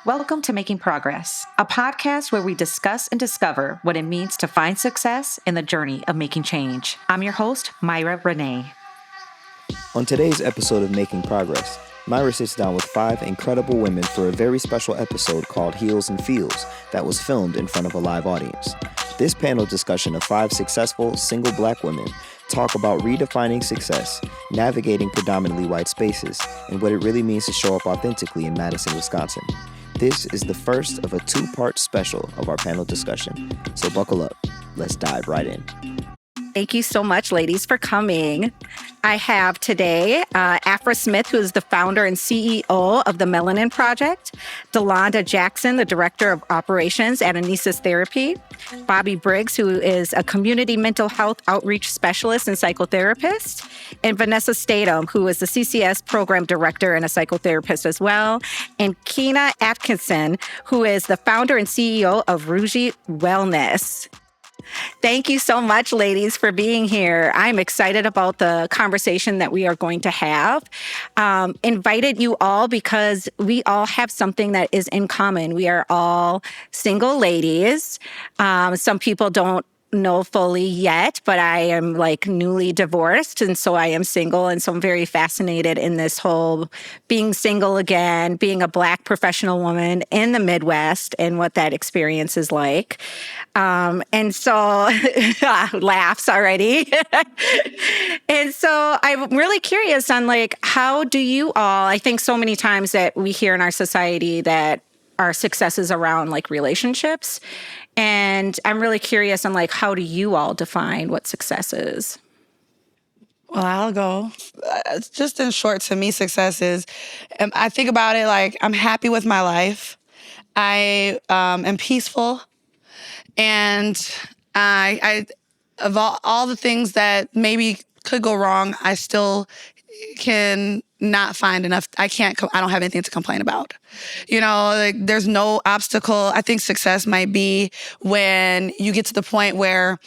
Welcome to Making Progress, a podcast where we discuss and discover what it means to find success in the journey of making change. I'm your host, Myra Reneé. On today's episode of Making Progress, Myra sits down with 5 incredible women for a very special episode called Heels and Feels that was filmed in front of a live audience. This panel discussion of 5 successful single Black women talk about redefining success, navigating predominantly white spaces, and what it really means to show up authentically in Madison, Wisconsin. This is the first of a 2-part special of our panel discussion, so buckle up. Let's dive right in. Thank you so much, ladies, for coming. I have today Afra Smith, who is the founder and CEO of the Melanin Project, Delonda Jackson, the Director of Operations at Anesis Therapy, Bobby Briggs, who is a community mental health outreach specialist and psychotherapist, and Vanessa Statham, who is the CCS Program Director and a psychotherapist as well, and Keena Atkinson, who is the founder and CEO of Ruji Wellness. Thank you so much, ladies, for being here. I'm excited about the conversation that we are going to have. Invited you all because we all have something that is in common. We are all single ladies. Some people don't know fully yet, but I am like newly divorced, and so I am single, and so I'm very fascinated in this whole being single again, being a Black professional woman in the Midwest, and what that experience is like. And so laughs already. And so I'm really curious on like, how do you all, I think so many times that we hear in our society that our success is around like relationships. And I'm really curious on like, how do you all define what success is? Well, I'll go. Just in short, to me, success is, I think about it like I'm happy with my life. I am peaceful. And I of all the things that maybe could go wrong, I still can not find enough. I don't have anything to complain about. You know, like there's no obstacle. I think success might be when you get to the point where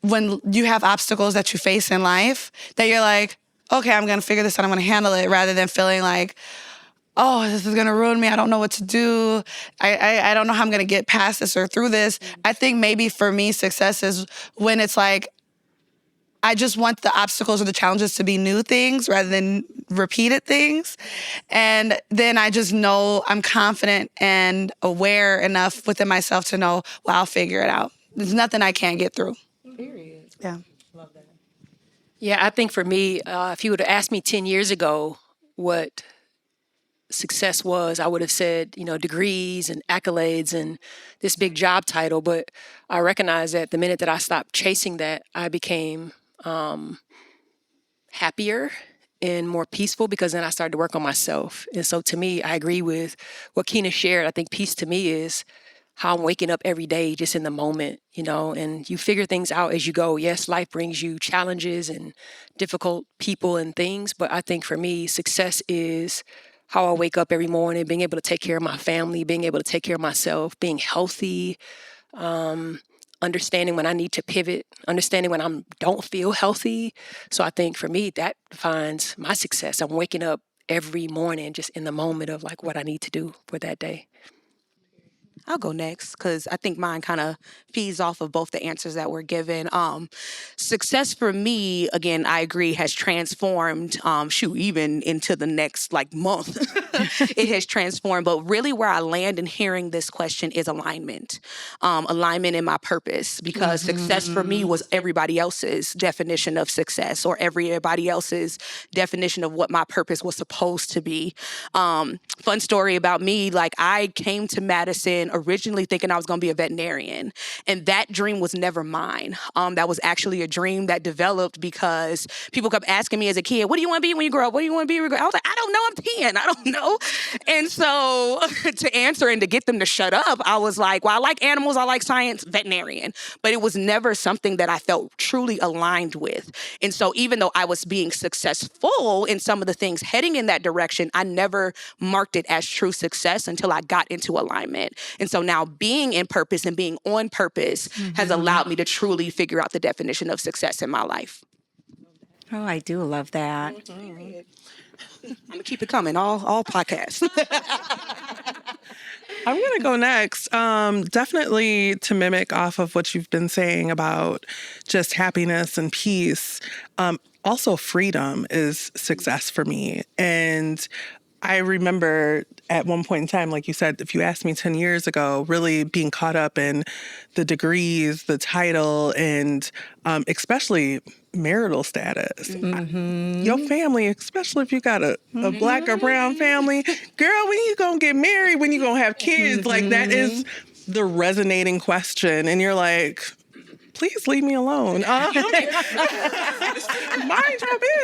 when you have obstacles that you face in life, that you're like, okay, I'm going to figure this out. I'm going to handle it, rather than feeling like, oh, this is going to ruin me. I don't know what to do. I don't know how I'm going to get past this or through this. I think maybe for me, success is when it's like, I just want the obstacles or the challenges to be new things rather than repeated things. And then I just know I'm confident and aware enough within myself to know, well, I'll figure it out. There's nothing I can't get through. Period. Yeah. Love that. Yeah, I think for me, if you would have asked me 10 years ago what success was, I would have said, degrees and accolades and this big job title. But I recognize that the minute that I stopped chasing that, I became happier and more peaceful, because then I started to work on myself. And so to me, I agree with what Keena shared. I think peace to me is how I'm waking up every day just in the moment, and you figure things out as you go. Yes, life brings you challenges and difficult people and things, but I think for me, success is how I wake up every morning, being able to take care of my family, being able to take care of myself, being healthy, understanding when I need to pivot, understanding when I don't feel healthy. So I think for me, that defines my success. I'm waking up every morning just in the moment of like what I need to do for that day. I'll go next because I think mine kind of feeds off of both the answers that were given. Success for me, again, I agree, has transformed, even into the next month. It has transformed. But really where I land in hearing this question is alignment. Alignment in my purpose, because success for me was everybody else's definition of success, or everybody else's definition of what my purpose was supposed to be. Fun story about me, I came to Madison originally thinking I was going to be a veterinarian, and that dream was never mine. That was actually a dream that developed because people kept asking me as a kid, what do you want to be when you grow up? What do you want to be when you grow up? I was like, I don't know, I'm 10, I don't know. And so to answer and to get them to shut up, I was like, well, I like animals, I like science, veterinarian. But it was never something that I felt truly aligned with. And so even though I was being successful in some of the things heading in that direction, I never marked it as true success until I got into alignment. And so now being in purpose and being on purpose has allowed me to truly figure out the definition of success in my life. Oh, I do love that. I'm going to keep it coming, all podcasts. I'm going to go next. Definitely to mimic off of what you've been saying about just happiness and peace. Also, freedom is success for me. And I remember at one point in time, like you said, if you asked me 10 years ago, really being caught up in the degrees, the title, and especially marital status. Your family, especially if you got a black or brown family, girl, when you gonna get married, when you gonna have kids, like that is the resonating question. And you're like, please leave me alone. Mind your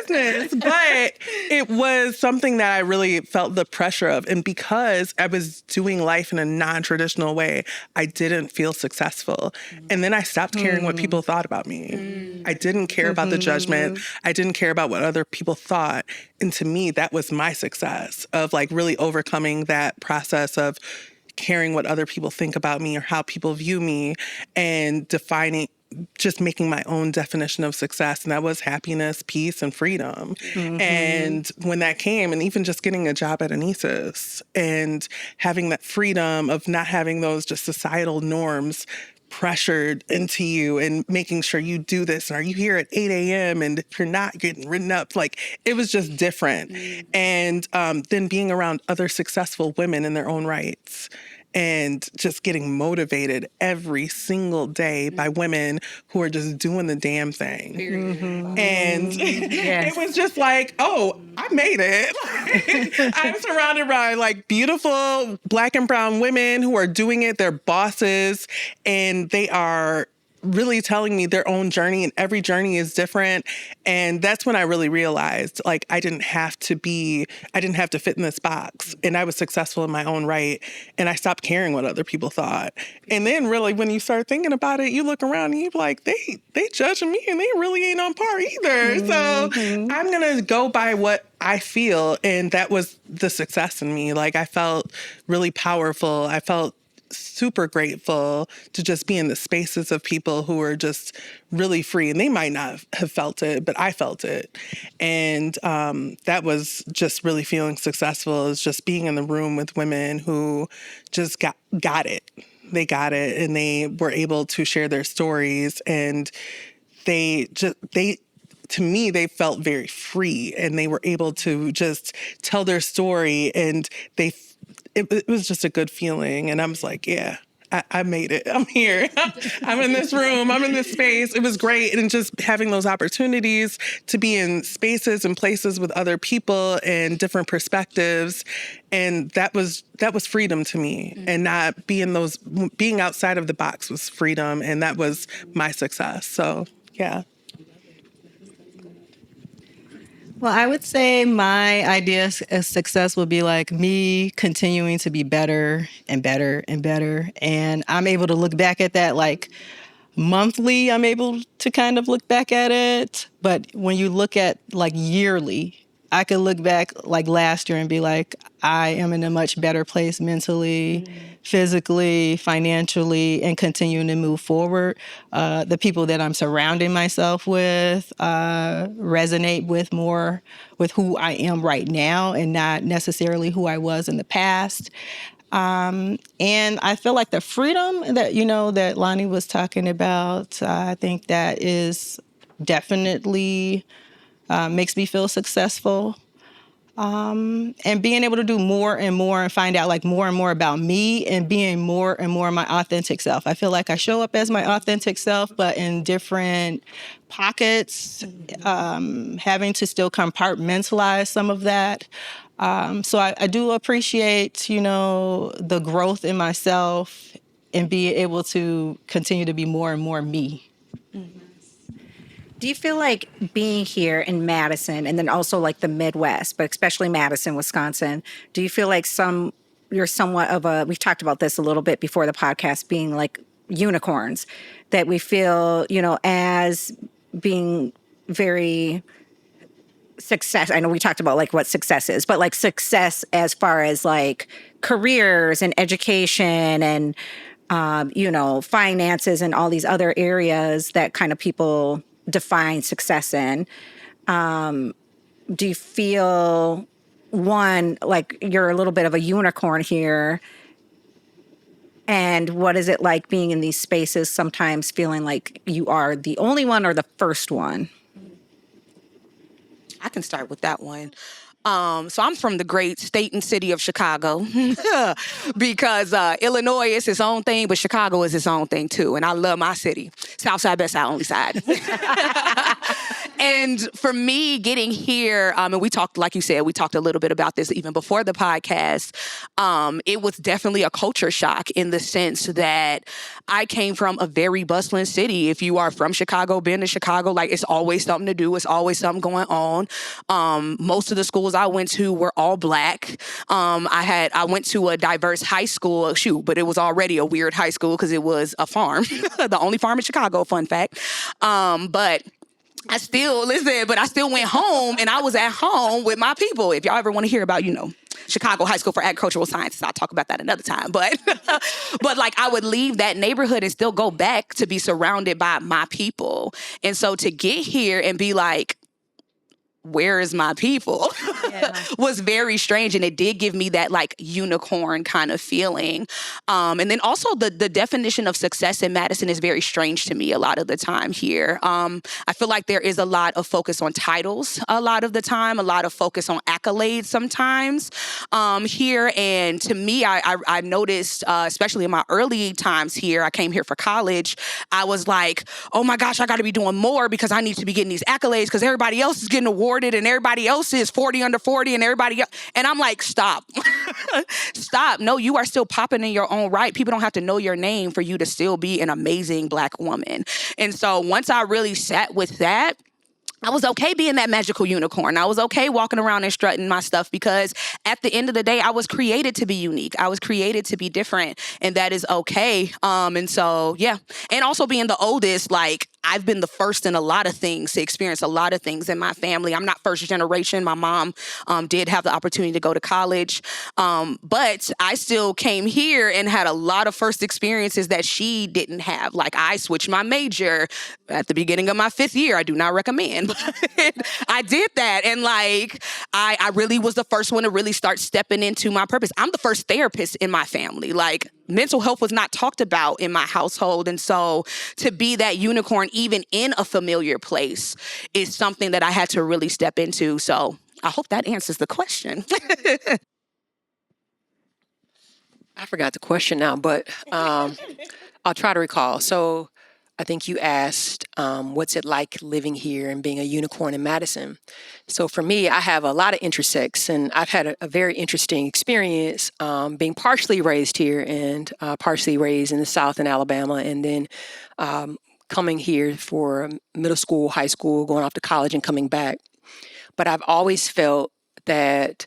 business. But it was something that I really felt the pressure of. And because I was doing life in a non-traditional way, I didn't feel successful. And then I stopped caring what people thought about me. I didn't care about the judgment. I didn't care about what other people thought. And to me, that was my success of like really overcoming that process of caring what other people think about me or how people view me and defining, just making my own definition of success. And that was happiness, peace, and freedom. And when that came, and even just getting a job at Anesis and having that freedom of not having those just societal norms pressured into you and making sure you do this. And are you here at 8 a.m. and if you're not getting written up, like it was just different. And then being around other successful women in their own rights and just getting motivated every single day by women who are just doing the damn thing. And it was just like, oh, I made it. I'm surrounded by like beautiful Black and brown women who are doing it. They're bosses and they are really telling me their own journey, and every journey is different. And that's when I really realized like I didn't have to fit in this box, and I was successful in my own right, and I stopped caring what other people thought. And then really when you start thinking about it, you look around and you're like, they judging me and they really ain't on par either. So I'm gonna go by what I feel, and that was the success in me. Like I felt really powerful. I felt super grateful to just be in the spaces of people who are just really free, and they might not have felt it, but I felt it. And that was just really feeling successful, is just being in the room with women who just got it. They got it, and they were able to share their stories, and to me, they felt very free, and they were able to just tell their story, and it was just a good feeling. And I was like, yeah, I made it. I'm here. I'm in this room. I'm in this space. It was great. And just having those opportunities to be in spaces and places with other people and different perspectives. And that was freedom to me. And not being outside of the box was freedom. And that was my success. So, yeah. Well, I would say my idea of success would be like me continuing to be better and better and better. And I'm able to look back at that like monthly. I'm able to kind of look back at it. But when you look at like yearly, I could look back like last year and be like, I am in a much better place mentally, physically, financially, and continuing to move forward. The people that I'm surrounding myself with resonate with more with who I am right now and not necessarily who I was in the past. And I feel like the freedom that Lonnie was talking about, I think that is definitely makes me feel successful. And being able to do more and more and find out like more and more about me and being more and more my authentic self. I feel like I show up as my authentic self, but in different pockets, having to still compartmentalize some of that. So I do appreciate, the growth in myself and being able to continue to be more and more me. Do you feel like being here in Madison and then also like the Midwest, but especially Madison, Wisconsin, do you feel like you're somewhat of we've talked about this a little bit before the podcast, being like unicorns, that we feel, as being very success. I know we talked about like what success is, but like success as far as like careers and education and, finances and all these other areas that kind of people define success in. Do you feel, one, like you're a little bit of a unicorn here, And what is it like being in these spaces, sometimes feeling like you are the only one or the first one? I can start with that one. So I'm from the great state and city of Chicago because Illinois is its own thing, but Chicago is its own thing too. And I love my city. South side, best side, only side. And for me, getting here, and we talked, like you said, we talked a little bit about this even before the podcast. It was definitely a culture shock in the sense that I came from a very bustling city. If you are from Chicago, been to Chicago, like it's always something to do. It's always something going on. Most of the schools I went to were all Black. I went to a diverse high school, but it was already a weird high school because it was a farm, the only farm in Chicago, fun fact. But I still went home and I was at home with my people. If y'all ever want to hear about, Chicago High School for Agricultural Sciences, I'll talk about that another time. But like I would leave that neighborhood and still go back to be surrounded by my people. And so to get here and be like, where is my people? Was very strange. And it did give me that like unicorn kind of feeling. And then also the definition of success in Madison is very strange to me a lot of the time here. I feel like there is a lot of focus on titles a lot of the time, a lot of focus on accolades sometimes here. And to me, I noticed, especially in my early times here, I came here for college, I was like, oh my gosh, I got to be doing more because I need to be getting these accolades because everybody else is getting awarded and everybody else is 40 under 40 and everybody else. And I'm like, stop. Stop. No, you are still popping in your own right. People don't have to know your name for you to still be an amazing Black woman. And so once I really sat with that, I was okay being that magical unicorn. I was okay walking around and strutting my stuff because at the end of the day, I was created to be unique. I was created to be different, and that is okay. And so, yeah. And also being the oldest, like, I've been the first in a lot of things to experience a lot of things in my family. I'm not first generation. My mom did have the opportunity to go to college, but I still came here and had a lot of first experiences that she didn't have. Like I switched my major at the beginning of my 5th year. I do not recommend, but I did that. And like, I really was the first one to really start stepping into my purpose. I'm the first therapist in my family. Like, mental health was not talked about in my household. And so to be that unicorn, even in a familiar place, is something that I had to really step into. So I hope that answers the question. I forgot the question now, but I'll try to recall. So I think you asked, what's it like living here and being a unicorn in Madison? So for me, I have a lot of intersects, and I've had a very interesting experience being partially raised here and partially raised in the South in Alabama, and then coming here for middle school, high school, going off to college and coming back. But I've always felt that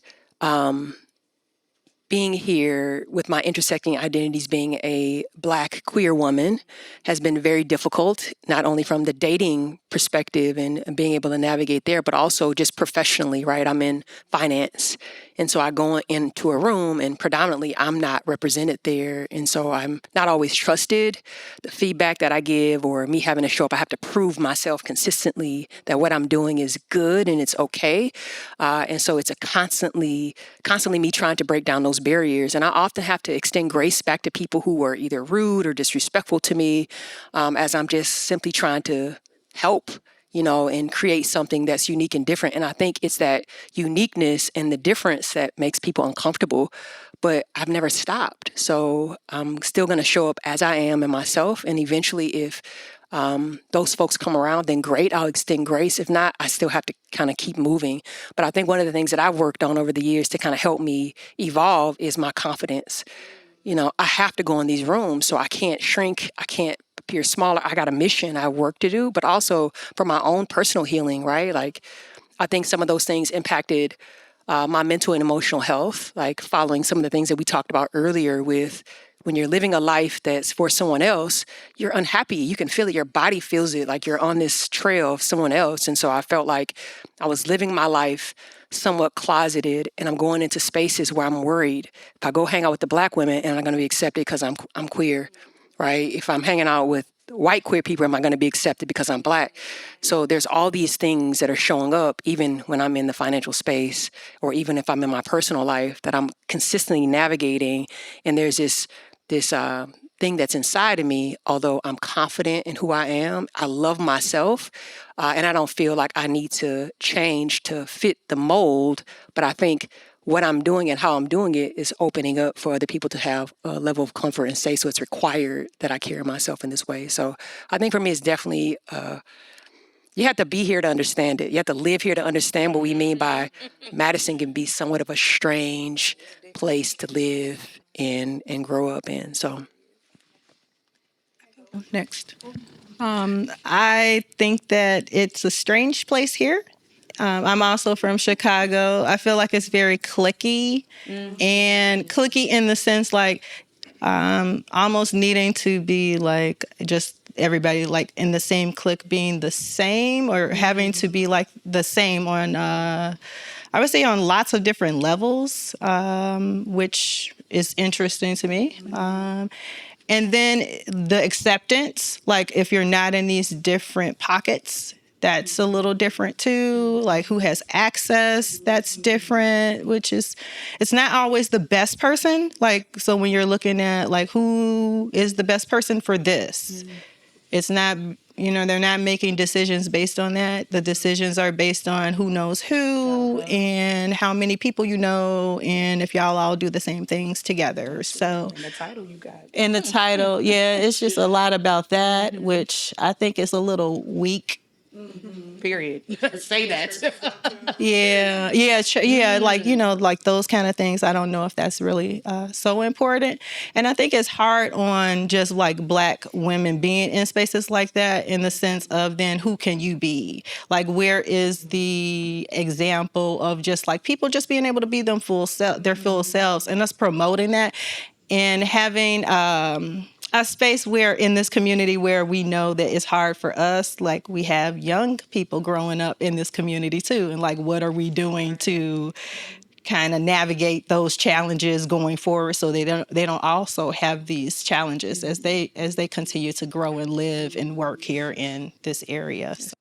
being here with my intersecting identities, being a Black queer woman, has been very difficult, not only from the dating perspective and being able to navigate there, but also just professionally, right? I'm in finance. And so I go into a room and predominantly I'm not represented there. And so I'm not always trusted. The feedback that I give or me having to show up, I have to prove myself consistently that what I'm doing is good and it's okay. And so it's a constantly me trying to break down those barriers. And I often have to extend grace back to people who were either rude or disrespectful to me as I'm just simply trying to help, and create something that's unique and different. And I think it's that uniqueness and the difference that makes people uncomfortable, but I've never stopped. So I'm still going to show up as I am and myself. And eventually if those folks come around, then great, I'll extend grace. If not, I still have to kind of keep moving. But I think one of the things that I've worked on over the years to kind of help me evolve is my confidence. I have to go in these rooms, so I can't shrink. I can't appear smaller. I got a mission, I have work to do, but also for my own personal healing, right? Like, I think some of those things impacted my mental and emotional health, like following some of the things that we talked about earlier with when you're living a life that's for someone else, you're unhappy. You can feel it. Your body feels it, like you're on this trail of someone else. And so I felt like I was living my life somewhat closeted, and I'm going into spaces where I'm worried. If I go hang out with the Black women, am I going to be accepted because I'm queer, right? If I'm hanging out with white queer people, am I going to be accepted because I'm Black? So there's all these things that are showing up, even when I'm in the financial space, or even if I'm in my personal life, that I'm consistently navigating. And there's this thing that's inside of me. Although I'm confident in who I am, I love myself, and I don't feel like I need to change to fit the mold. But I think what I'm doing and how I'm doing it is opening up for other people to have a level of comfort and say, so it's required that I carry myself in this way. So I think for me, it's definitely, you have to be here to understand it. You have to live here to understand what we mean by Madison can be somewhat of a strange place to live in and grow up in. So Next. I think that it's a strange place here. I'm also from Chicago. I feel like it's very cliquey, and cliquey in the sense like almost needing to be like just everybody like in the same clique being the same, or having to be like the same on I would say on lots of different levels, which is interesting to me. And then the acceptance, like if you're not in these different pockets, that's a little different too. Like who has access, that's different, which is, it's not always the best person. Like, so when you're looking at like who is the best person for this, it's not, they're not making decisions based on that. The decisions are based on who knows who and how many people you know, and if y'all all do the same things together. So, And the title you got. and the title, yeah, it's just a lot about that, which I think is a little weak. Period. Say that. Yeah, like, like those kind of things. I don't know if that's really so important. And I think it's hard on just like Black women being in spaces like that, in the sense of then who can you be? Like, where is the example of just like people just being able to be their full selves, and us promoting that and having a space where in this community where we know that it's hard for us, like we have young people growing up in this community too. And like, what are we doing to kind of navigate those challenges going forward so they don't also have these challenges as they continue to grow and live and work here in this area. So.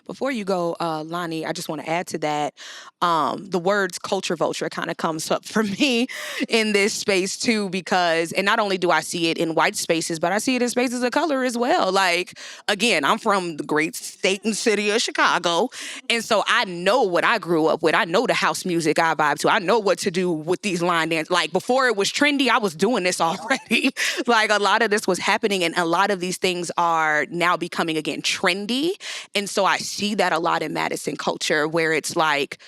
Before you go, Lonnie, I just want to add to that. The words culture vulture kind of comes up for me in this space too, because, and not only do I see it in white spaces, but I see it in spaces of color as well. Like, again, I'm from the great state and city of Chicago. And so I know what I grew up with. I know the house music I vibe to. I know what to do with these line dance. Like, before it was trendy, I was doing this already. Like, a lot of this was happening, and a lot of these things are now becoming, again, trendy. And so I see that a lot in Madison culture, where it's like,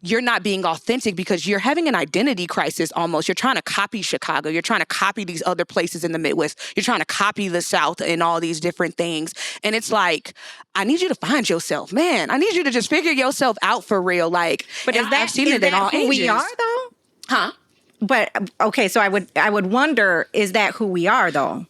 you're not being authentic because you're having an identity crisis almost. You're trying to copy Chicago. You're trying to copy these other places in the Midwest. You're trying to copy the South and all these different things. And it's like, I need you to find yourself, man. I need you to just figure yourself out for real. Like, But is that who we are though? Huh? But okay, so I would wonder, is that who we are though?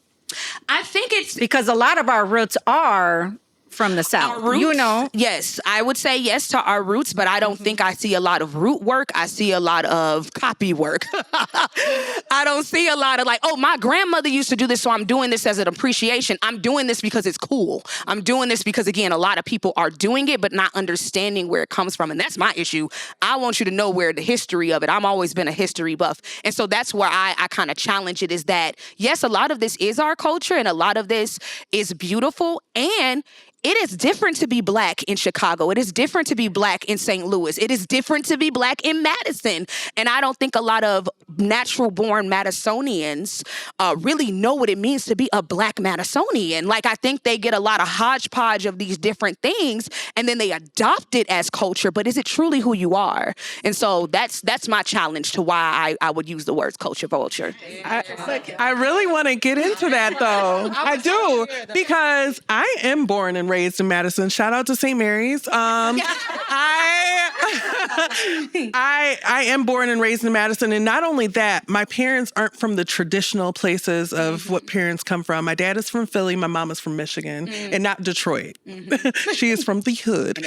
I think it's Because a lot of our roots are from the South. Our roots, yes, I would say yes to our roots, but I don't think I see a lot of root work. I see a lot of copy work. I don't see a lot of like, oh, my grandmother used to do this, so I'm doing this as an appreciation. I'm doing this because it's cool. I'm doing this because, again, a lot of people are doing it, but not understanding where it comes from. And that's my issue. I want you to know where the history of it. I've always been a history buff. And so that's where I kind of challenge it, is that, yes, a lot of this is our culture and a lot of this is beautiful, and it is different to be Black in Chicago. It is different to be Black in St. Louis. It is different to be Black in Madison. And I don't think a lot of natural-born Madisonians really know what it means to be a Black Madisonian. Like, I think they get a lot of hodgepodge of these different things, and then they adopt it as culture. But is it truly who you are? And so that's my challenge to why I would use the words culture vulture. I really want to get into that, though. I do, because I am born and raised in Madison. Shout out to St. Mary's. I am born and raised in Madison, and not only that, my parents aren't from the traditional places of what parents come from. My dad is from Philly, my mom is from Michigan, and not Detroit. She is from the hood.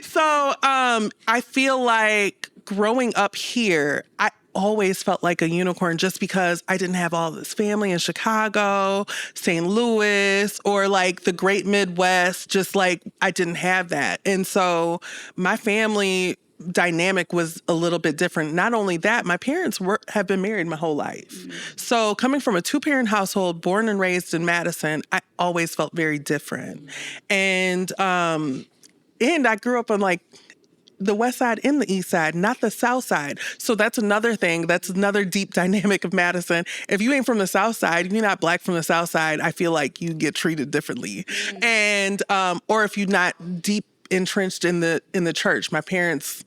So I feel like growing up here, I always felt like a unicorn just because I didn't have all this family in Chicago, St. Louis, or like the great Midwest, just like I didn't have that. And so my family dynamic was a little bit different. Not only that, my parents have been married my whole life. So coming from a 2-parent household, born and raised in Madison, I always felt very different. And I grew up on like the west side and the east side, not the south side. So that's another thing. That's another deep dynamic of Madison. If you ain't from the south side, if you're not Black from the south side, I feel like you get treated differently. And or if you're not deep entrenched in the church. My parents,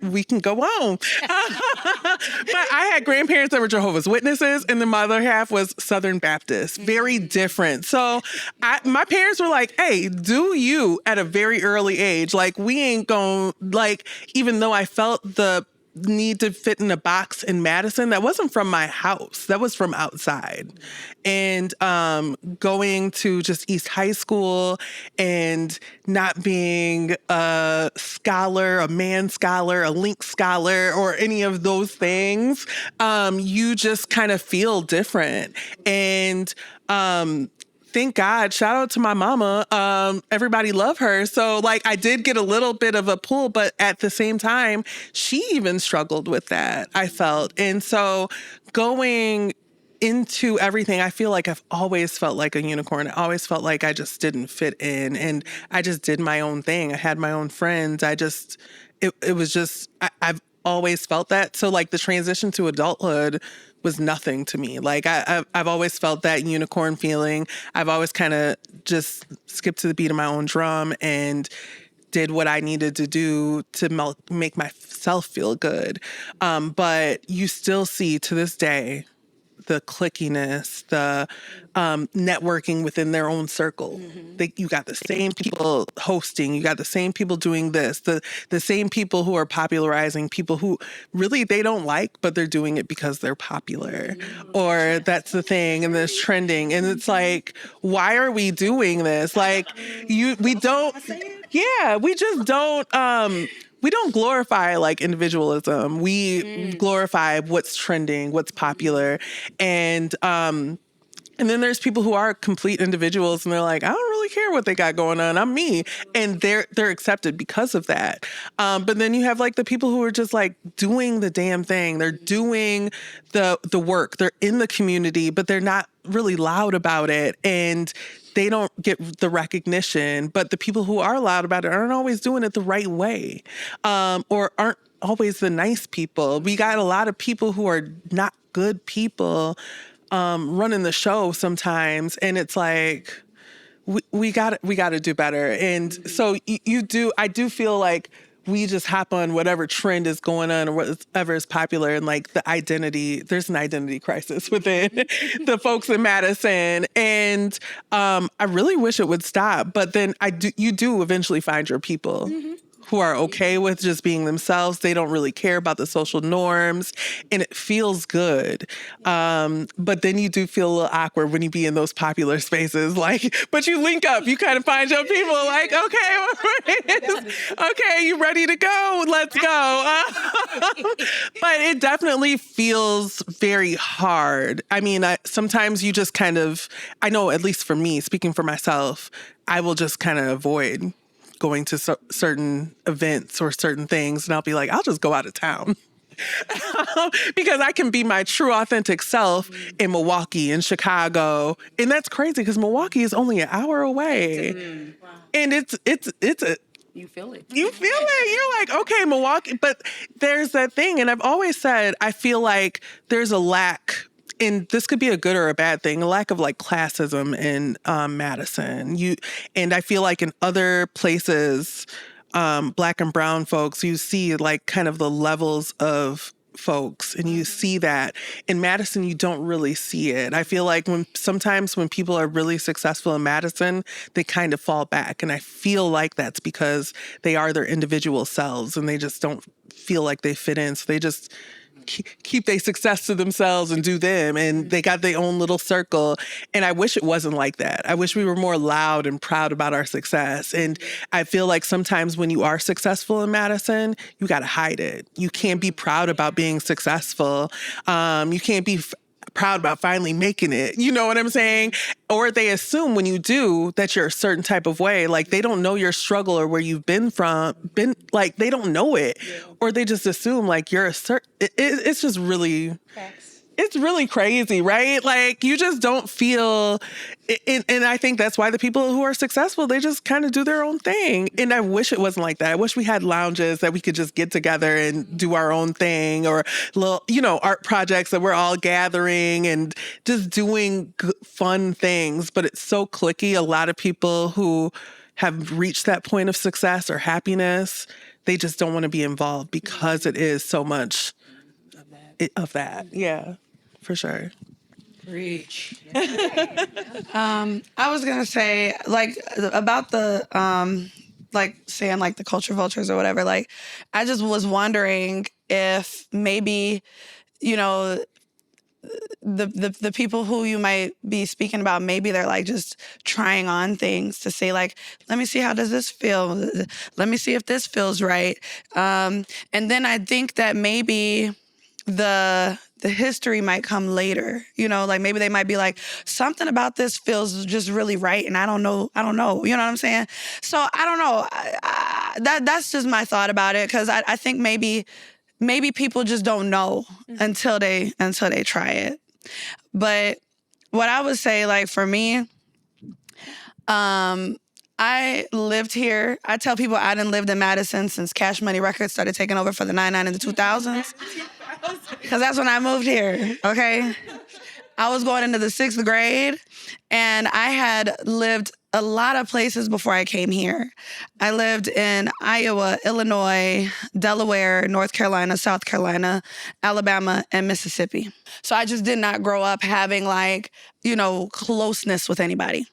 we can go on. But I had grandparents that were Jehovah's Witnesses, and then my other half was Southern Baptist. Very different. So my parents were like, hey, do you at a very early age. Like, we ain't going, like, even though I felt the need to fit in a box in Madison, that wasn't from my house. That was from outside. And going to just East High School and not being a scholar, a man scholar, a link scholar, or any of those things, you just kind of feel different. And thank God, shout out to my mama. Everybody love her. So like I did get a little bit of a pull, but at the same time, she even struggled with that, I felt. And so going into everything, I feel like I've always felt like a unicorn. I always felt like I just didn't fit in, and I just did my own thing. I had my own friends. It was just, I've always felt that. So like the transition to adulthood was nothing to me. Like I've always felt that unicorn feeling. I've always kind of just skipped to the beat of my own drum and did what I needed to do to make myself feel good. But you still see to this day the clickiness, the networking within their own circle. You got the same people hosting, you got the same people doing this, the same people who are popularizing people who really they don't like, but they're doing it because they're popular. Or that's the thing, and there's trending. And it's like, why are we doing this? Like, we just don't, we don't glorify like individualism. We glorify what's trending, what's popular. And then there's people who are complete individuals and they're like, I don't really care what they got going on. I'm me. And they're accepted because of that. But then you have like the people who are just like doing the damn thing. They're doing the work. They're in the community, but they're not really loud about it. And they don't get the recognition. But the people who are loud about it aren't always doing it the right way, or aren't always the nice people. We got a lot of people who are not good people running the show sometimes, and it's like we got to do better. And so I do feel like we just hop on whatever trend is going on or whatever is popular, and like there's an identity crisis within the folks in Madison. And I really wish it would stop, but then you do eventually find your people who are okay with just being themselves. They don't really care about the social norms, and it feels good. But then you do feel a little awkward when you be in those popular spaces, like, but you link up, you kind of find your people like, okay, you ready to go? Let's go. But it definitely feels very hard. I mean, sometimes you just kind of, I know at least for me, speaking for myself, I will just kind of avoid going to certain events or certain things, and I'll be like, I'll just go out of town. Because I can be my true authentic self in Milwaukee, in Chicago. And that's crazy because Milwaukee is only an hour away. Wow. And it's a, you feel it. You feel it. You're like, okay, Milwaukee. But there's that thing. And I've always said, I feel like there's a lack, and this could be a good or a bad thing, a lack of like classism in Madison. And I feel like in other places, Black and brown folks, you see like kind of the levels of folks, and you see that. In Madison, you don't really see it. I feel like sometimes when people are really successful in Madison, they kind of fall back. And I feel like that's because they are their individual selves and they just don't feel like they fit in. So they just keep their success to themselves and do them, and they got their own little circle. And I wish it wasn't like that. I wish we were more loud and proud about our success. And I feel like sometimes when you are successful in Madison, you got to hide it. You can't be proud about being successful. You can't be proud about finally making it. You know what I'm saying? Or they assume when you do that you're a certain type of way. Like they don't know your struggle or where you've been like they don't know it. Yeah. Or they just assume like you're a certain, it's just really... Facts. It's really crazy, right? Like you just don't feel, and I think that's why the people who are successful, they just kind of do their own thing. And I wish it wasn't like that. I wish we had lounges that we could just get together and do our own thing, or little, art projects that we're all gathering and just doing fun things. But it's so cliquey. A lot of people who have reached that point of success or happiness, they just don't want to be involved because it is so much of that. Yeah. For sure. Preach. I was gonna say like about the like saying like the culture vultures or whatever. Like I just was wondering if maybe the people who you might be speaking about, maybe they're like just trying on things to say like, let me see how does this feel. Let me see if this feels right. And then I think that maybe the history might come later, like maybe they might be like, something about this feels just really right. And I don't know. You know what I'm saying? So I don't know. That's just my thought about it. Cause I think maybe people just don't know until they try it. But what I would say, like for me, I lived here. I tell people I done lived in Madison since Cash Money Records started taking over for the 99 in the 2000s. Because that's when I moved here, okay? I was going into the 6th grade, and I had lived a lot of places before I came here. I lived in Iowa, Illinois, Delaware, North Carolina, South Carolina, Alabama, and Mississippi. So I just did not grow up having like, closeness with anybody.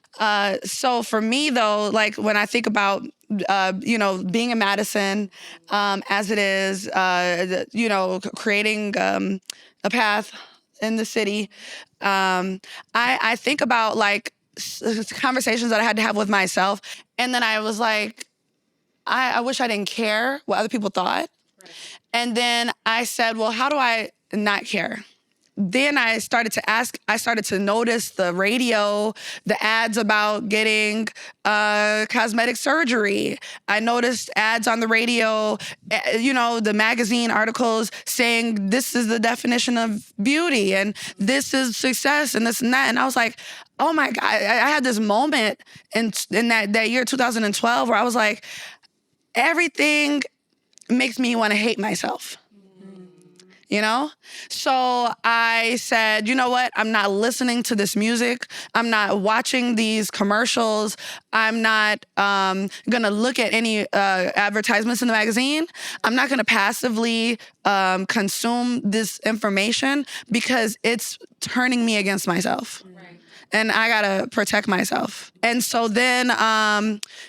So for me though, like when I think about, being in Madison, as it is, creating a path in the city, I think about like conversations that I had to have with myself. And then I was like, I wish I didn't care what other people thought. And then I said, well, how do I not care? Then I started to notice the radio, the ads about getting cosmetic surgery. I noticed ads on the radio, the magazine articles saying this is the definition of beauty and this is success and this and that. And I was like, oh my God, I had this moment in that year, 2012, where I was like, everything makes me want to hate myself. So I said, you know what? I'm not listening to this music. I'm not watching these commercials. I'm not going to look at any advertisements in the magazine. I'm not going to passively consume this information because it's turning me against myself. Right. And I got to protect myself. And so then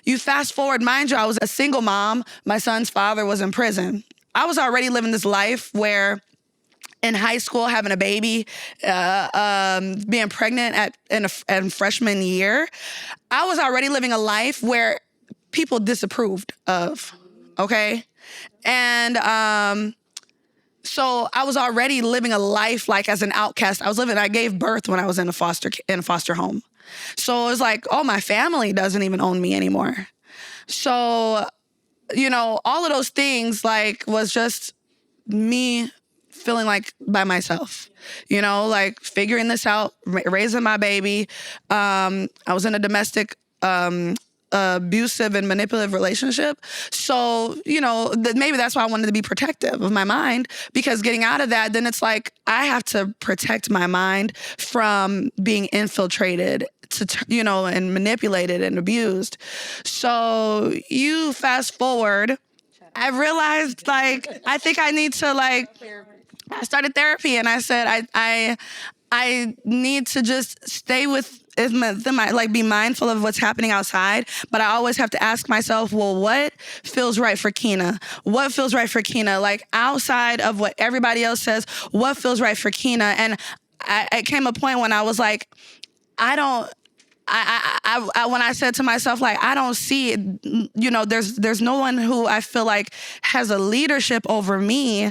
you fast forward, mind you, I was a single mom. My son's father was in prison. I was already living this life where in high school, having a baby, being pregnant in freshman year, I was already living a life where people disapproved of, okay? And so I was already living a life like as an outcast. I gave birth when I was in a foster home. So it was like, oh, my family doesn't even own me anymore. So, all of those things like was just me feeling like by myself, like figuring this out, raising my baby. I was in a domestic abusive and manipulative relationship. So, maybe that's why I wanted to be protective of my mind, because getting out of that, then it's like I have to protect my mind from being infiltrated and manipulated and abused. So you fast forward, I realized I think I need to I started therapy, and I said I need to just stay with be mindful of what's happening outside, but I always have to ask myself, well, what feels right for Keena? What feels right for Keena? Like outside of what everybody else says, what feels right for Keena? And it came a point when I was like, when I said to myself, I don't see it, there's no one who I feel like has a leadership over me.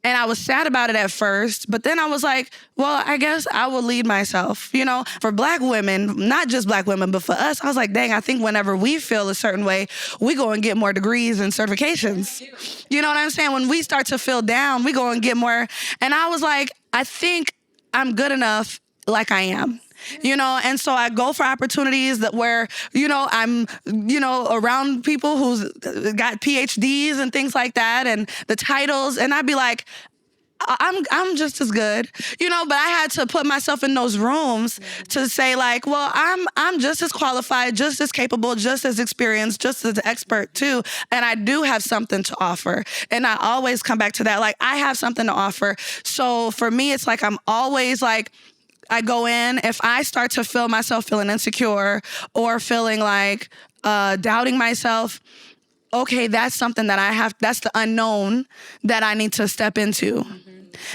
And I was sad about it at first, but then I was like, well, I guess I will lead myself. You know, for Black women, not just Black women, but for us, I was like, dang, I think whenever we feel a certain way, we go and get more degrees and certifications. You know what I'm saying? When we start to feel down, we go and get more. And I was like, I think I'm good enough like I am. You know, and so I go for opportunities that where, you know, I'm, you know, around people who's got PhDs and things like that and the titles. And I'd be like, I'm just as good, you know, but I had to put myself in those rooms to say like, well, I'm just as qualified, just as capable, just as experienced, just as expert too. And I do have something to offer. And I always come back to that. Like, I have something to offer. So for me, it's like, I'm always like, I go in, if I start to feel myself feeling insecure or feeling like doubting myself, okay, that's something that that's the unknown that I need to step into.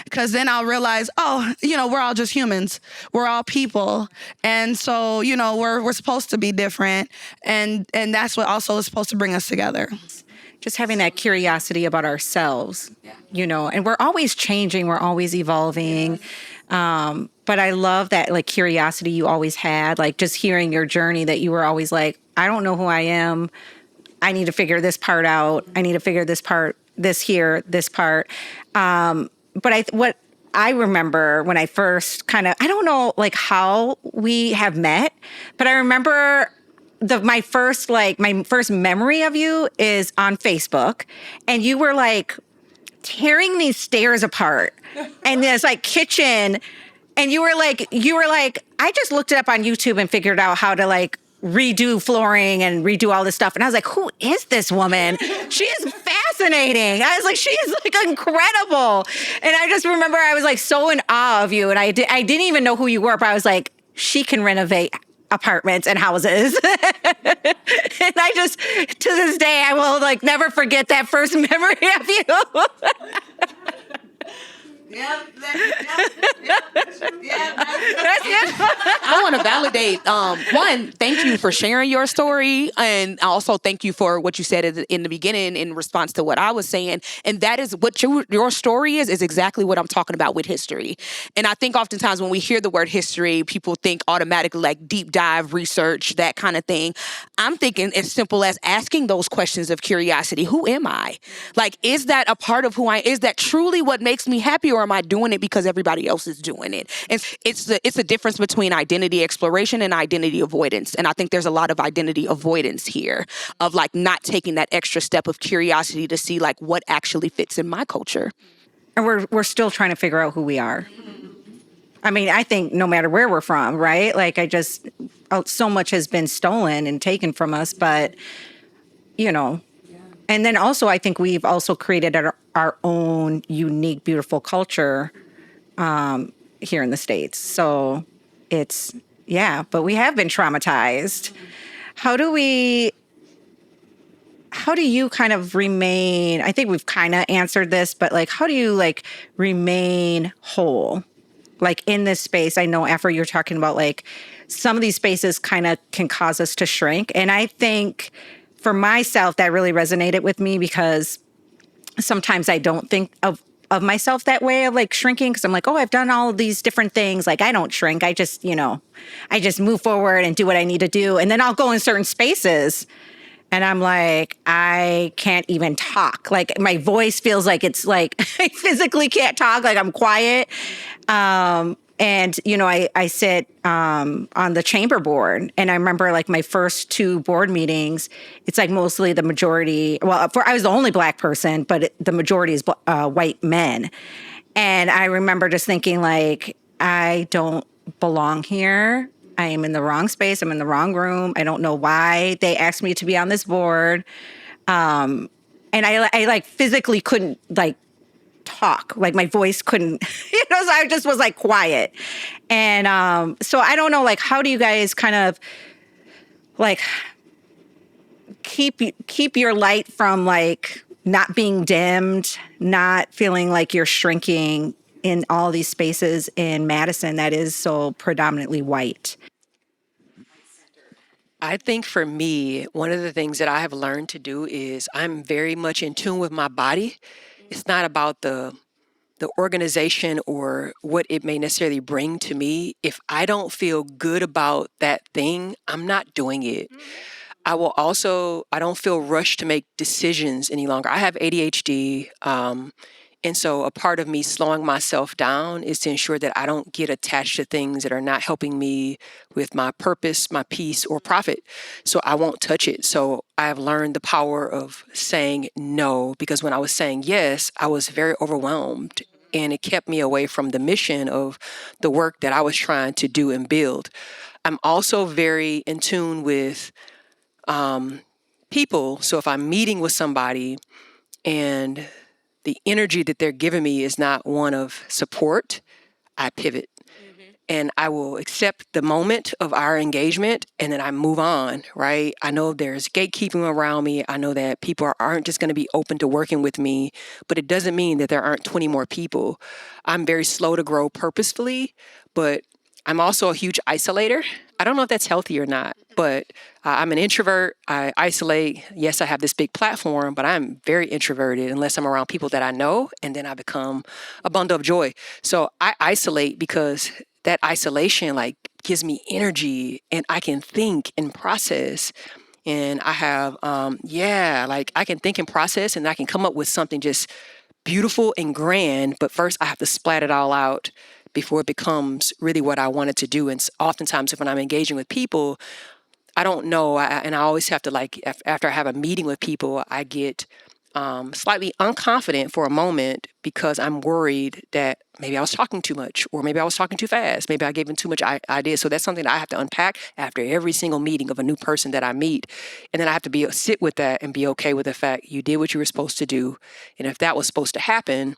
Because then I'll realize, oh, you know, we're all just humans. We're all people. And so, you know, we're supposed to be different. And that's what also is supposed to bring us together. Just having that curiosity about ourselves, you know, and we're always changing, we're always evolving. But I love that like curiosity you always had, like just hearing your journey that you were always like, I don't know who I am. I need to figure this part out. I need to figure this part, this part. But what I remember when I first I don't know like how we have met, but I remember my first memory of you is on Facebook, and you were like tearing these stairs apart, and there's like kitchen, and you were like, I just looked it up on YouTube and figured out how to like redo flooring and redo all this stuff. And I was like, who is this woman? She is fascinating. I was like, she is like incredible. And I just remember I was like so in awe of you. And I didn't even know who you were, but I was like, she can renovate apartments and houses. And I just, to this day, I will like never forget that first memory of you. I want to validate, one, thank you for sharing your story. And also thank you for what you said in the beginning in response to what I was saying. And that is what your story is exactly what I'm talking about with history. And I think oftentimes when we hear the word history, people think automatically like deep dive research, that kind of thing. I'm thinking as simple as asking those questions of curiosity. Who am I? Like, is that a part of who I am? Is that truly what makes me happy, or am I doing it because everybody else is doing it? And it's the difference between identity exploration and identity avoidance. And I think there's a lot of identity avoidance here of like not taking that extra step of curiosity to see like what actually fits in my culture. And we're still trying to figure out who we are. I mean, I think no matter where we're from, right? Like so much has been stolen and taken from us, but you know, and then also I think we've also created our own unique, beautiful culture here in the States. So but we have been traumatized. How do you kind of remain, I think we've kind of answered this, but like, how do you like remain whole? Like in this space, I know Afro, you're talking about like some of these spaces kind of can cause us to shrink. And I think for myself, that really resonated with me because sometimes I don't think of myself that way, of like shrinking, because I'm like, oh, I've done all of these different things. Like I don't shrink. I just move forward and do what I need to do. And then I'll go in certain spaces and I'm like, I can't even talk. Like my voice feels like it's like I physically can't talk. Like I'm quiet. And, you know, I sit on the chamber board, and I remember like my first 2 board meetings, it's like mostly the majority. Well, I was the only Black person, but the majority is white men. And I remember just thinking like, I don't belong here. I am in the wrong space. I'm in the wrong room. I don't know why they asked me to be on this board. And I like physically couldn't like talk, like my voice couldn't, so I just was like quiet. And so I don't know, like, how do you guys kind of like keep your light from like not being dimmed, not feeling like you're shrinking in all these spaces in Madison that is so predominantly white? I think for me, one of the things that I have learned to do is I'm very much in tune with my body. It's not about the the organization or what it may necessarily bring to me, if I don't feel good about that thing, I'm not doing it. I don't feel rushed to make decisions any longer. I have ADHD. And so a part of me slowing myself down is to ensure that I don't get attached to things that are not helping me with my purpose, my peace, or profit. So I won't touch it. So I've learned the power of saying no, because when I was saying yes, I was very overwhelmed. And it kept me away from the mission of the work that I was trying to do and build. I'm also very in tune with people. So if I'm meeting with somebody and the energy that they're giving me is not one of support, I pivot. And I will accept the moment of our engagement and then I move on, right? I know there's gatekeeping around me. I know that people aren't just going to be open to working with me, but it doesn't mean that there aren't 20 more people. I'm very slow to grow purposefully, but I'm also a huge isolator. I don't know if that's healthy or not, but I'm an introvert. I isolate. Yes, I have this big platform, but I'm very introverted unless I'm around people that I know, and then I become a bundle of joy. So I isolate because that isolation like gives me energy and I can think and process. And I have, like I can think and process and I can come up with something just beautiful and grand, but first I have to splat it all out before it becomes really what I wanted to do. And oftentimes when I'm engaging with people, I don't know. And I always have to after I have a meeting with people, I get slightly unconfident for a moment because I'm worried that maybe I was talking too much or maybe I was talking too fast. Maybe I gave them too much idea. So that's something that I have to unpack after every single meeting of a new person that I meet. And then I have to sit with that and be okay with the fact you did what you were supposed to do. And if that was supposed to happen,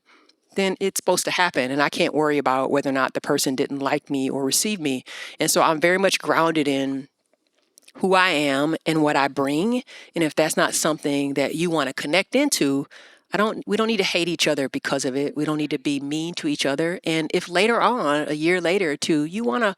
then it's supposed to happen. And I can't worry about whether or not the person didn't like me or receive me. And so I'm very much grounded in who I am and what I bring. And if that's not something that you want to connect into, we don't need to hate each other because of it. We don't need to be mean to each other. And if later on, a year later or two, you want to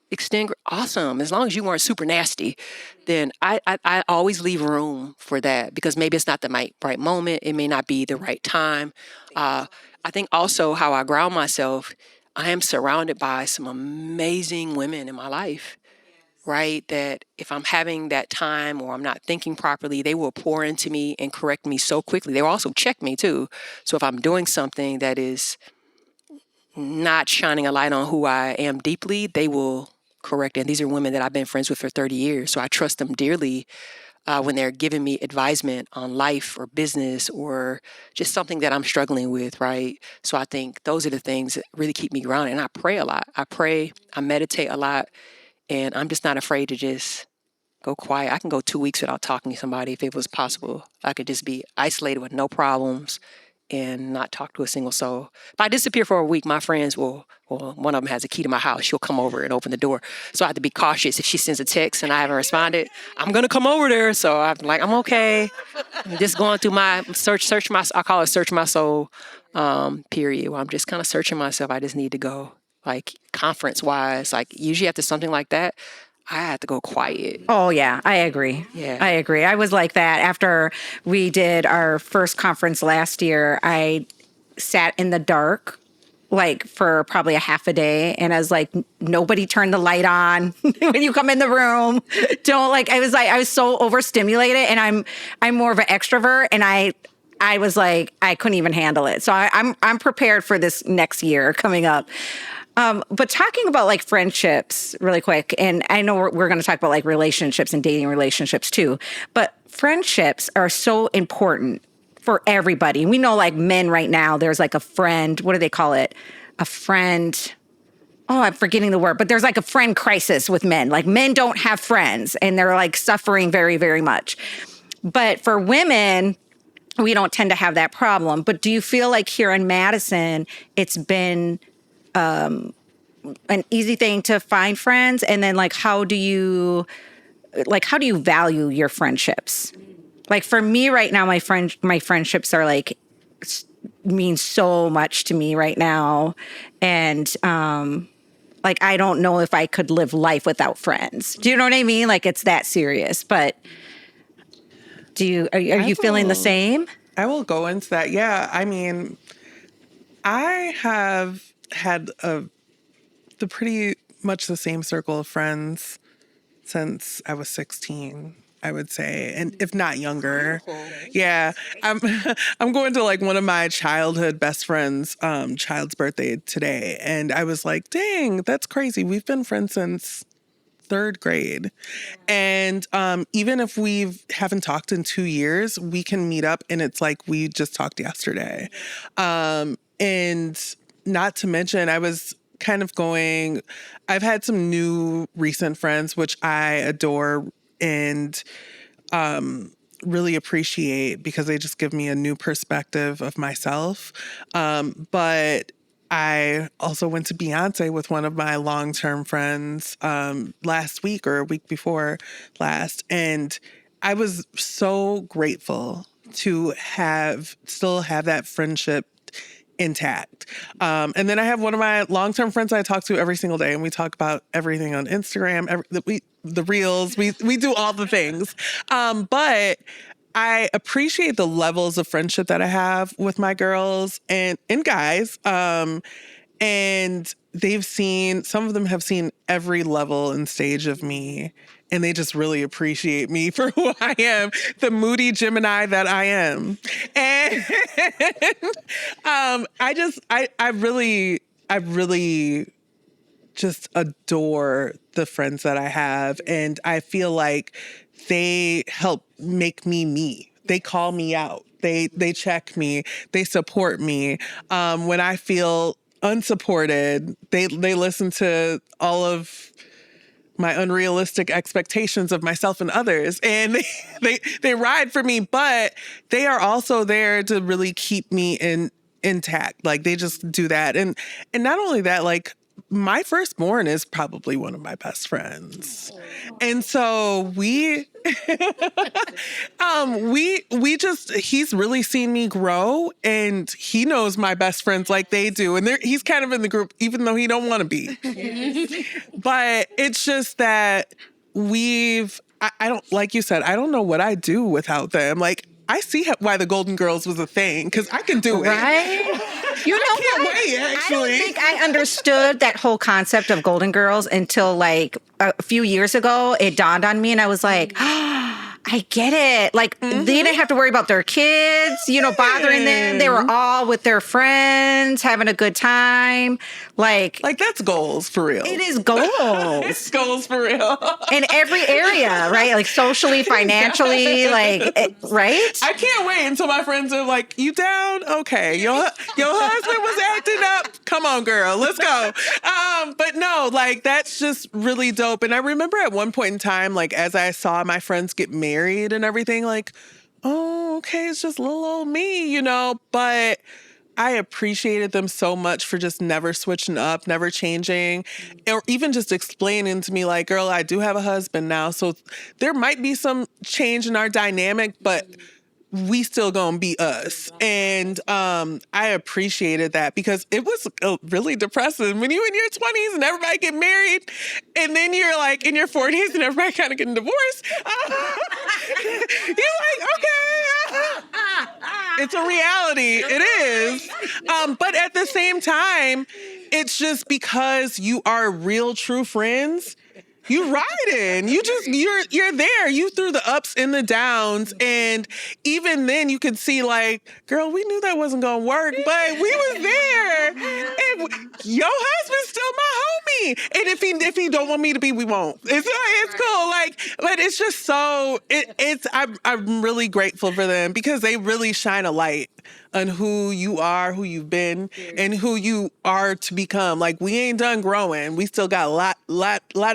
extend, awesome. As long as you weren't super nasty, then I always leave room for that because maybe it's not the right moment. It may not be the right time. I think also how I ground myself, I am surrounded by some amazing women in my life, right? That if I'm having that time or I'm not thinking properly, they will pour into me and correct me so quickly. They will also check me too. So if I'm doing something that is not shining a light on who I am deeply, they will correct it. And these are women that I've been friends with for 30 years. So I trust them dearly when they're giving me advisement on life or business or just something that I'm struggling with, right? So I think those are the things that really keep me grounded. And I pray a lot. I meditate a lot. And I'm just not afraid to just go quiet. I can go 2 weeks without talking to somebody if it was possible. I could just be isolated with no problems and not talk to a single soul. If I disappear for a week, my friends will, well, one of them has a key to my house. She'll come over and open the door. So I have to be cautious. If she sends a text and I haven't responded, I'm going to come over there. So I'm like, I'm okay. I'm just going through my I call it search my soul period, where I'm just kind of searching myself. I just need to go, like conference wise, like usually after something like that, I had to go quiet. Oh, yeah, I agree. Yeah. I agree. I was like that after we did our first conference last year. I sat in the dark like for probably a half a day. And I was like, nobody turned the light on when you come in the room. I was so overstimulated and I'm more of an extrovert. And I was like, I couldn't even handle it. So I'm prepared for this next year coming up. But talking about like friendships really quick, and I know we're going to talk about like relationships and dating relationships too, but friendships are so important for everybody. And we know like men right now, there's like a friend, what do they call it? A friend. Oh, I'm forgetting the word, but there's like a friend crisis with men. Like men don't have friends and they're like suffering very, very much. But for women, we don't tend to have that problem. But do you feel like here in Madison, it's been an easy thing to find friends? And then like, how do you value your friendships? Like for me right now, my friendships are like, mean so much to me right now. And, like, I don't know if I could live life without friends. Do you know what I mean? Like it's that serious, but are you feeling the same? I will go into that. Yeah. I mean, I have had the pretty much the same circle of friends since I was 16, I would say, and if not younger. Yeah, I'm I'm going to like one of my childhood best friends' child's birthday today, and I was like, "Dang, that's crazy. We've been friends since third grade, and even if we haven't talked in 2 years, we can meet up, and it's like we just talked yesterday." And not to mention, I was kind of going, I've had some new recent friends, which I adore and really appreciate because they just give me a new perspective of myself. But I also went to Beyonce with one of my long-term friends last week or a week before last. And I was so grateful to still have that friendship intact. And then I have one of my long-term friends I talk to every single day, and we talk about everything on Instagram, the reels, we do all the things. But I appreciate the levels of friendship that I have with my girls and guys. And some of them have seen every level and stage of me, and they just really appreciate me for who I am, the moody Gemini that I am. And I really just adore the friends that I have. And I feel like they help make me me. They call me out. They check me. They support me. When I feel unsupported, they listen to all of my unrealistic expectations of myself and others, and they ride for me, but they are also there to really keep me intact. Like, they just do that. And not only that, like, my firstborn is probably one of my best friends. And so he's really seen me grow, and he knows my best friends like they do. And he's kind of in the group, even though he don't want to be. But it's just that I don't, like you said, I don't know what I'd do without them. Like, I see why the Golden Girls was a thing, because I can do it. Right? You know I can't what? wait, actually. I don't think I understood that whole concept of Golden Girls until like a few years ago. It dawned on me, and I was like, I get it. Like, they didn't have to worry about their kids, bothering them. They were all with their friends, having a good time. Like that's goals for real. It is goals. It's goals for real. In every area, right? Like socially, financially, right? I can't wait until my friends are like, "You down? Okay. Your husband was acting up. Come on, girl. Let's go." But no, like, that's just really dope. And I remember at one point in time, like, as I saw my friends get married and everything, like, oh, okay, it's just little old me, but I appreciated them so much for just never switching up, never changing, or even just explaining to me, like, "Girl, I do have a husband now, so there might be some change in our dynamic, but we still gonna be us." And I appreciated that, because it was really depressing when you in your 20s and everybody get married, and then you're like in your 40s and everybody kind of getting divorced. You're like, okay, it's a reality. It is. But at the same time, it's just because you are real, true friends. You riding. You're there. You through the ups and the downs. And even then you could see, like, girl, we knew that wasn't gonna work, but we was there. And your husband's still my homie. And if he don't want me to be, we won't. It's cool. Like, but it's just so I'm really grateful for them, because they really shine a light on who you are, who you've been, and who you are to become. Like, we ain't done growing. We still got a lot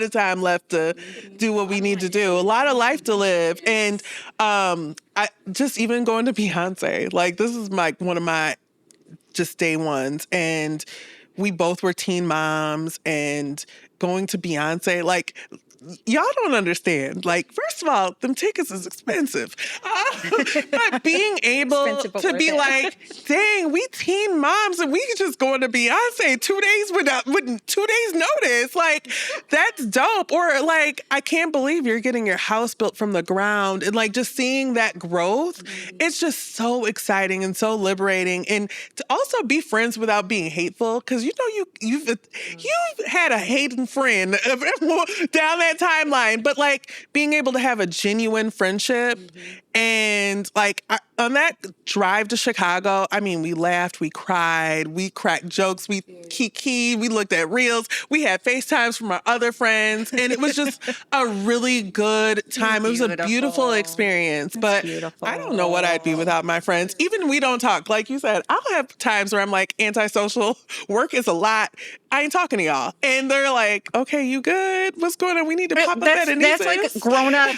of time left to do what we need to do. A lot of life to live. And I just even going to Beyonce, like, this is one of my just day ones. And we both were teen moms, and going to Beyonce, like, y'all don't understand. Like, first of all, them tickets is expensive. But being able to be like, dang, we teen moms and we just going to Beyonce 2 days with 2 days notice. Like, that's dope. Or like, I can't believe you're getting your house built from the ground, and like just seeing that growth. It's just so exciting and so liberating. And to also be friends without being hateful, because you know you've had a hating friend down that timeline, but like being able to have a genuine friendship. And like on that drive to Chicago, I mean, we laughed, we cried, we cracked jokes, we kikied, we looked at reels, we had FaceTimes from our other friends, and it was just a really good time. It was a beautiful experience. But I don't know what I'd be without my friends. Even we don't talk. Like you said, I'll have times where I'm like, antisocial, work is a lot. I ain't talking to y'all. And they're like, okay, you good? What's going on? We need to pop up at Anissa's. That's like grown-up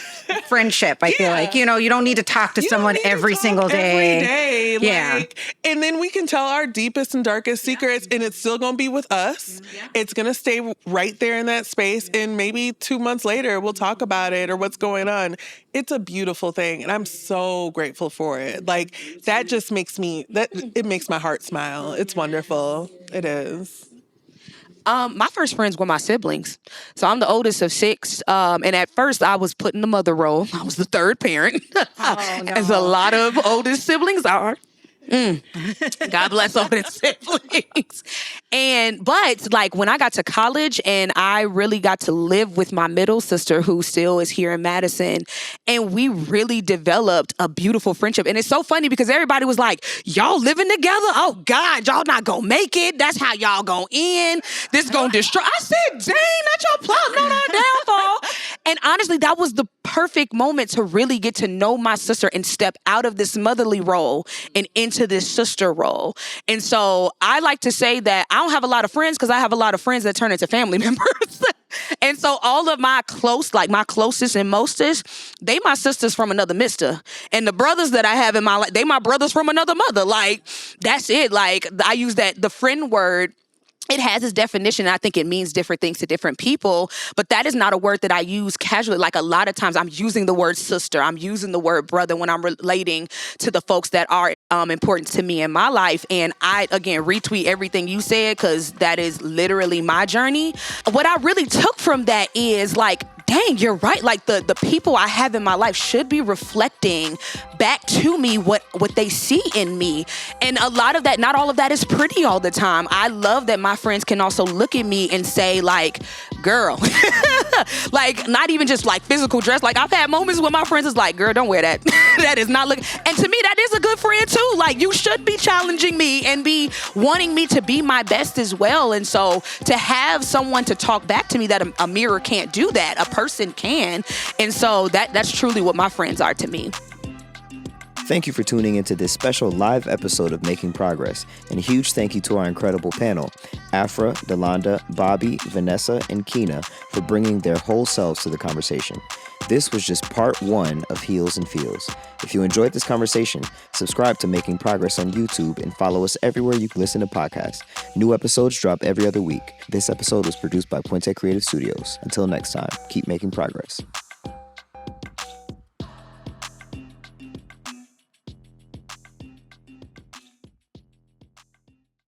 friendship, I feel like. You know, you don't need to talk to someone every single day. Every day. Yeah. Like, and then we can tell our deepest and darkest secrets, and it's still going to be with us. Yeah. It's going to stay right there in that space. And maybe 2 months later, we'll talk about it or what's going on. It's a beautiful thing. And I'm so grateful for it. Like, that just makes it makes my heart smile. It's wonderful. It is. My first friends were my siblings. So I'm the oldest of 6. And at first I was put in the mother role. I was the third parent, as a lot of oldest siblings are. God bless all the siblings. But like when I got to college and I really got to live with my middle sister, who still is here in Madison, and we really developed a beautiful friendship. And it's so funny because everybody was like, y'all living together? Oh God, y'all not gonna make it. That's how y'all gonna end. This gonna destroy. I said, dang, not y'all plotting on our downfall. And honestly, that was the perfect moment to really get to know my sister and step out of this motherly role and into this sister role. And so I like to say that I don't have a lot of friends because I have a lot of friends that turn into family members. And so all of my closest and mostest, they my sisters from another mister. And the brothers that I have in my life, they my brothers from another mother. Like, that's it. Like, I use the friend word. It has its definition. I think it means different things to different people, but that is not a word that I use casually. Like, a lot of times I'm using the word sister. I'm using the word brother when I'm relating to the folks that are important to me in my life. And I, again, retweet everything you said because that is literally my journey. What I really took from that is like, dang, you're right. Like the people I have in my life should be reflecting back to me what they see in me. And a lot of that, not all of that is pretty all the time. I love that my friends can also look at me and say like, girl, like not even just like physical dress. Like, I've had moments where my friends is like, girl, don't wear that. That is not looking. And to me, that is a good friend too. Like, you should be challenging me and be wanting me to be my best as well. And so to have someone to talk back to me that a mirror can't do that, a person can. And so that's truly what my friends are to me. Thank you for tuning into this special live episode of Making Progress, and a huge thank you to our incredible panel, Afra, Delonda, Bobby, Vanessa, and Keena, for bringing their whole selves to the conversation. This was just part 1 of Heels and Feels. If you enjoyed this conversation, subscribe to Making Progress on YouTube and follow us everywhere you can listen to podcasts. New episodes drop every other week. This episode was produced by Puente Creative Studios. Until next time, keep making progress.